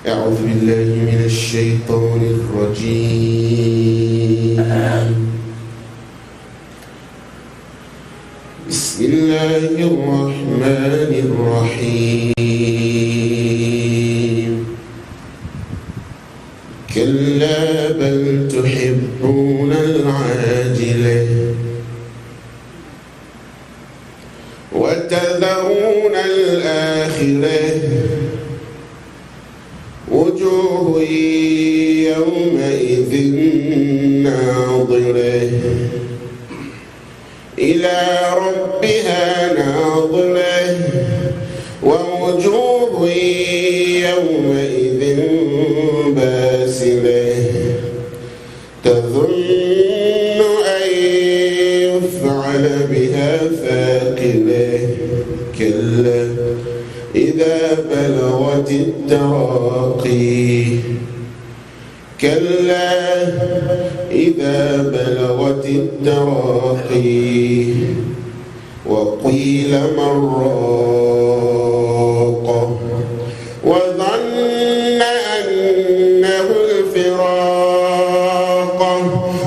أعوذ بالله من الشيطان الرجيم. بسم الله الرحمن الرحيم. كلا بل تحبون العاجلة وتذرون الآخرة وجوه يومئذ ناظرة إلى ربها ناظرة ووجوه يومئذ باسلة تظن أن يفعل بها فاقرة كلا إذا بلغت التراقي كلا إذا بلغت التراقي وقيل من راق وظن أنه الفراق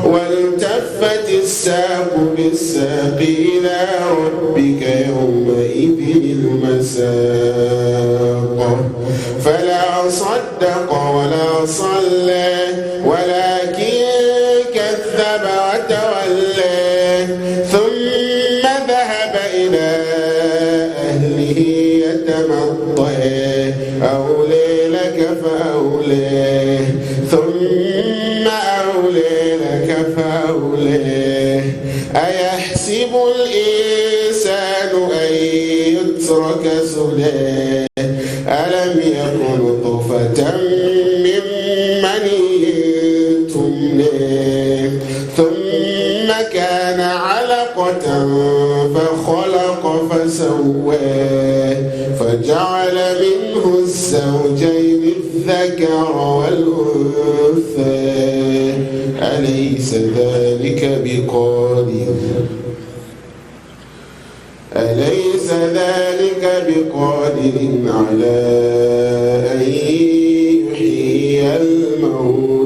والتفت الساق بالساق إلى ربك يومئذ المساق فلا صدق ولا صلى ولكن كذب وتولى ثم ذهب إلى أهله يتمطى أولى لك فأولى ثم أولى لك فأولى أيحسب الإنسان أن يترك سدى ألم يكن نطفة من مني تمنى ثم كان علقة فخلق فسوى فجعل منه الزوجين الذكر والأنثى أليس ذلك بقادر على أن يحيي الموتى